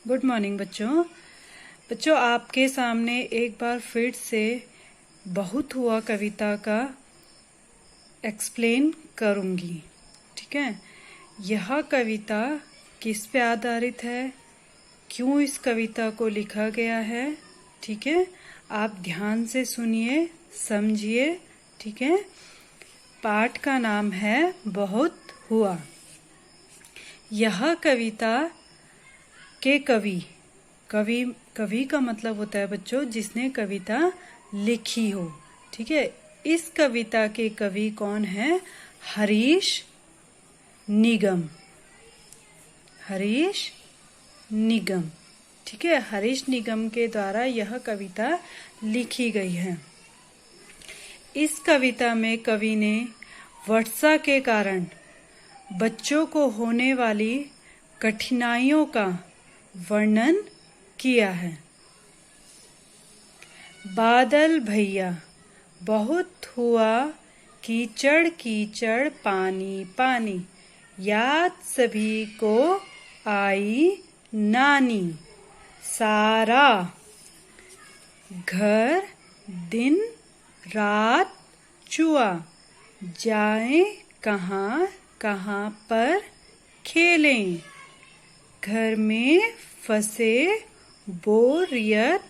Good morning बच्चों आपके सामने एक बार फिर से बहुत हुआ कविता का एक्सप्लेन करूंगी। ठीक है, यह कविता किस पे आधारित है, क्यों इस कविता को लिखा गया है। ठीक है, आप ध्यान से सुनिए, समझिए। ठीक है, पाठ का नाम है बहुत हुआ। यह कविता के कवि का मतलब होता है बच्चों जिसने कविता लिखी हो। ठीक है, इस कविता के कवि कौन है? हरीश निगम। हरीश निगम। ठीक है, हरीश निगम के द्वारा यह कविता लिखी गई है। इस कविता में कवि ने वर्षा के कारण बच्चों को होने वाली कठिनाइयों का वर्णन किया है। बादल भैया बहुत हुआ कीचड़ कीचड़ पानी पानी, याद सभी को आई नानी। सारा घर दिन रात चुआ, जाए कहाँ कहाँ पर खेलें। घर में फंसे बोरियत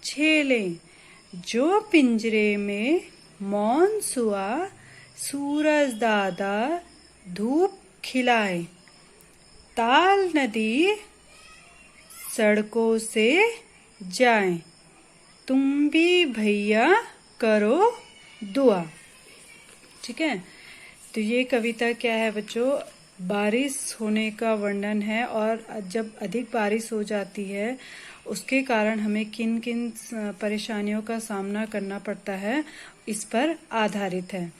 झेलें, जो पिंजरे में मौन सुआ, सूरज दादा धूप खिलाए। ताल नदी सड़कों से जाए, तुम भी भैया करो दुआ। ठीक है, तो ये कविता क्या है बच्चों? बारिश होने का वर्णन है, और जब अधिक बारिश हो जाती है उसके कारण हमें किन किन परेशानियों का सामना करना पड़ता है, इस पर आधारित है।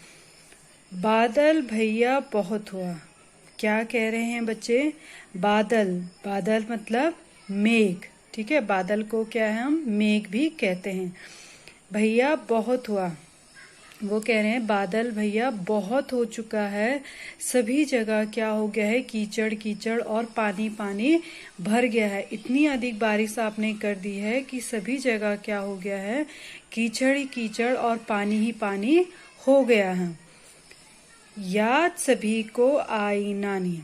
बादल भैया बहुत हुआ, क्या कह रहे हैं बच्चे? बादल, बादल मतलब मेघ। ठीक है, बादल को क्या है, हम मेघ भी कहते हैं। भैया बहुत हुआ, वो कह रहे हैं बादल भैया बहुत हो चुका है, सभी जगह क्या हो गया है, कीचड़ कीचड़ और पानी पानी भर गया है। इतनी अधिक बारिश आपने कर दी है कि सभी जगह क्या हो गया है, कीचड़ ही कीचड़ और पानी ही पानी हो गया है। याद सभी को आई नानी।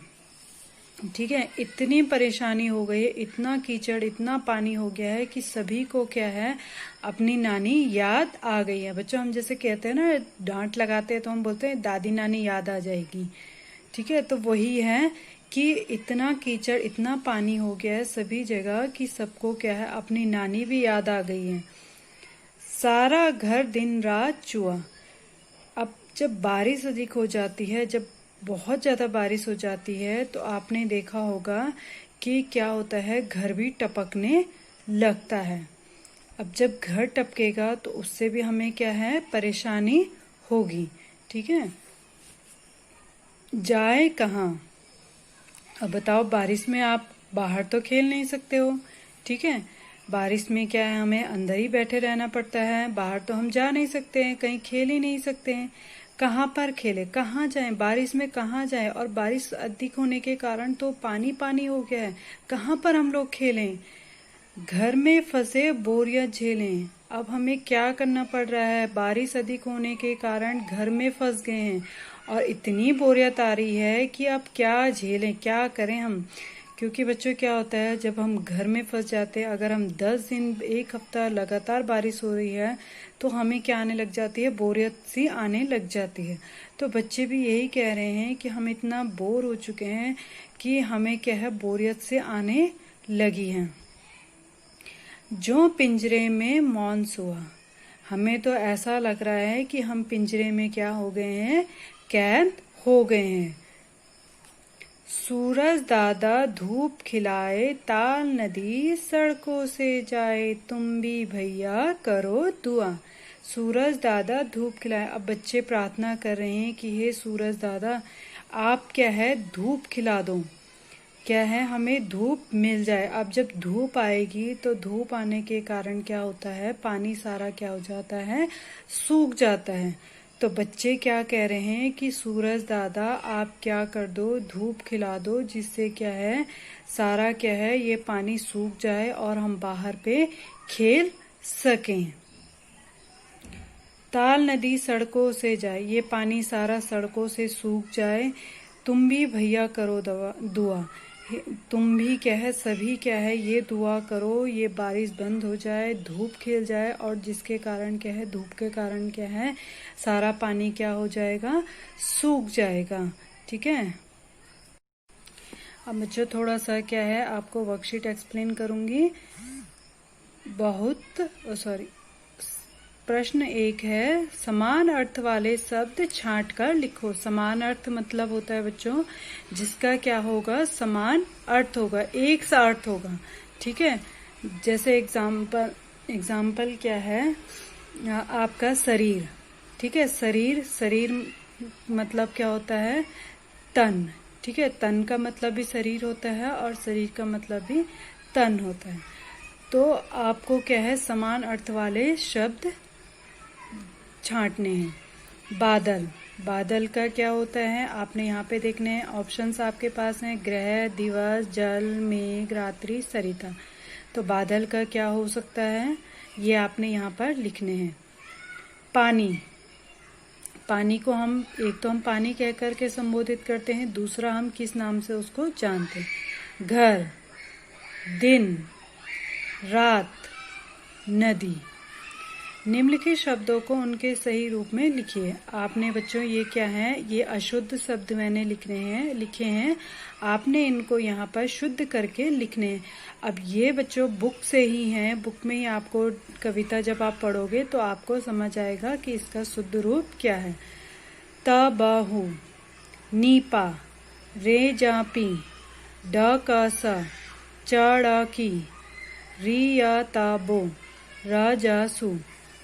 ठीक है, इतनी परेशानी हो गई है, इतना कीचड़ इतना पानी हो गया है कि सभी को क्या है, अपनी नानी याद आ गई है। बच्चों हम जैसे कहते हैं ना, डांट लगाते हैं तो हम बोलते हैं दादी नानी याद आ जाएगी। ठीक है, तो वही है कि इतना कीचड़ इतना पानी हो गया है सभी जगह कि सबको क्या है, अपनी नानी भी याद आ गई है। सारा घर दिन रात चुआ। अब जब बारिश अधिक हो जाती है, जब बहुत ज़्यादा बारिश हो जाती है, तो आपने देखा होगा कि क्या होता है, घर भी टपकने लगता है। अब जब घर टपकेगा तो उससे भी हमें क्या है, परेशानी होगी। ठीक है, जाए कहाँ? अब बताओ, बारिश में आप बाहर तो खेल नहीं सकते हो। ठीक है, बारिश में क्या है, हमें अंदर ही बैठे रहना पड़ता है, बाहर तो हम जा नहीं सकते हैं, कहीं खेल ही नहीं सकते हैं। कहाँ पर खेले, कहाँ जाएं, बारिश में कहाँ जाएं? और बारिश अधिक होने के कारण तो पानी पानी हो गया है, कहाँ पर हम लोग खेलें? घर में फंसे बोरियत झेलें। अब हमें क्या करना पड़ रहा है, बारिश अधिक होने के कारण घर में फंस गए हैं और इतनी बोरियत आ रही है कि अब क्या झेलें, क्या करें हम। क्योंकि बच्चों क्या होता है, जब हम घर में फंस जाते हैं, अगर हम 10 दिन एक हफ्ता लगातार बारिश हो रही है तो हमें क्या आने लग जाती है, बोरियत सी आने लग जाती है। तो बच्चे भी यही कह रहे हैं कि हम इतना बोर हो चुके हैं कि हमें क्या है, बोरियत से आने लगी है। जो पिंजरे में मौन सोआ, हमें तो ऐसा लग रहा है कि हम पिंजरे में क्या हो गए हैं, कैद हो गए हैं। सूरज दादा धूप खिलाए, ताल नदी सड़कों से जाए, तुम भी भैया करो दुआ। सूरज दादा धूप खिलाए। अब बच्चे प्रार्थना कर रहे हैं कि हे सूरज दादा, आप क्या है, धूप खिला दो, क्या है, हमें धूप मिल जाए। अब जब धूप आएगी तो धूप आने के कारण क्या होता है, पानी सारा क्या हो जाता है, सूख जाता है। तो बच्चे क्या कह रहे हैं कि सूरज दादा आप क्या कर दो, धूप खिला दो, जिससे क्या है सारा क्या है ये पानी सूख जाए और हम बाहर पे खेल सकें। ताल नदी सड़कों से जाए, ये पानी सारा सड़कों से सूख जाए। तुम भी भैया करो दुआ, तुम भी क्या है सभी क्या है ये दुआ करो, ये बारिश बंद हो जाए, धूप खिल जाए, और जिसके कारण क्या है धूप के कारण क्या है सारा पानी क्या हो जाएगा, सूख जाएगा। ठीक है। अब बच्चों थोड़ा सा क्या है आपको वर्कशीट एक्सप्लेन करूंगी। प्रश्न 1 है, समान अर्थ वाले शब्द छांट कर लिखो। समान अर्थ मतलब होता है बच्चों जिसका क्या होगा, समान अर्थ होगा, एक सा अर्थ होगा। ठीक है। जैसे एग्जाम्पल क्या है आपका शरीर। ठीक है। शरीर मतलब क्या होता है, तन। ठीक है। तन का मतलब भी शरीर होता है और शरीर का मतलब भी तन होता है। तो आपको क्या है समान अर्थ वाले शब्द छांटने हैं। बादल का क्या होता है आपने यहाँ पे देखने हैं, ऑप्शंस आपके पास हैं, ग्रह, दिवस, जल, मेघ, रात्रि, सरिता। तो बादल का क्या हो सकता है ये आपने यहाँ पर लिखने हैं। पानी को हम एक तो हम पानी कह करके संबोधित करते हैं, दूसरा हम किस नाम से उसको जानते हैं, घर, दिन, रात, नदी। निम्नलिखित शब्दों को उनके सही रूप में लिखिए। आपने बच्चों ये क्या है, ये अशुद्ध शब्द मैंने लिखे हैं, आपने इनको यहाँ पर शुद्ध करके लिखने हैं। अब ये बच्चों बुक से ही हैं, बुक में ही आपको कविता जब आप पढ़ोगे तो आपको समझ आएगा कि इसका शुद्ध रूप क्या है। तबहु, नीपा, रे जापी, ड सा, चढ़की, रिया ताबो, राजासु,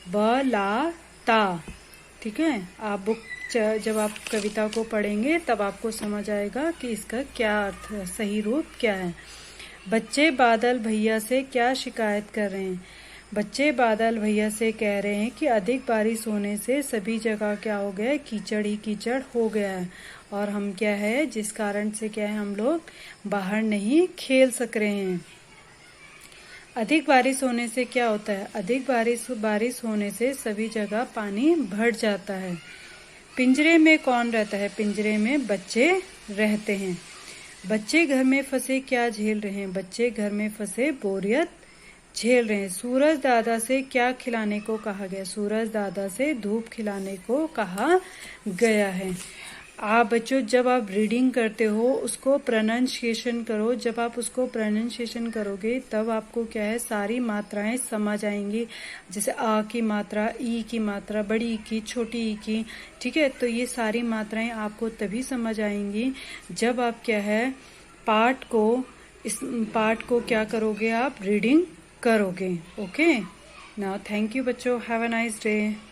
बला ता। ठीक है। आप बुक जब आप कविता को पढ़ेंगे तब आपको समझ आएगा कि इसका क्या अर्थ है, सही रूप क्या है। बच्चे बादल भैया से क्या शिकायत कर रहे हैं। बच्चे बादल भैया से कह रहे हैं कि अधिक बारिश होने से सभी जगह क्या हो गया है, कीचड़ ही कीचड़ हो गया है, और हम क्या है जिस कारण से क्या है हम लोग बाहर नहीं खेल सक रहे हैं। अधिक बारिश होने से क्या होता है, अधिक बारिश होने से सभी जगह पानी भर जाता है। पिंजरे में कौन रहता है, पिंजरे में बच्चे रहते हैं। बच्चे घर में फंसे क्या झेल रहे हैं, बच्चे घर में फंसे बोरियत झेल रहे हैं। सूरज दादा से क्या खिलाने को कहा गया, सूरज दादा से धूप खिलाने को कहा गया है। आप बच्चों जब आप रीडिंग करते हो उसको प्रोनाउंसिएशन करो, जब आप उसको प्रोनाउंसिएशन करोगे तब आपको क्या है सारी मात्राएं समझ आएंगी। जैसे आ की मात्रा, ई की मात्रा, बड़ी ई की, छोटी ई की। ठीक है। तो ये सारी मात्राएं आपको तभी समझ आएंगी जब आप क्या है इस पाठ को क्या करोगे, आप रीडिंग करोगे। ओके। नाउ थैंक यू बच्चों, हैव अ नाइस डे।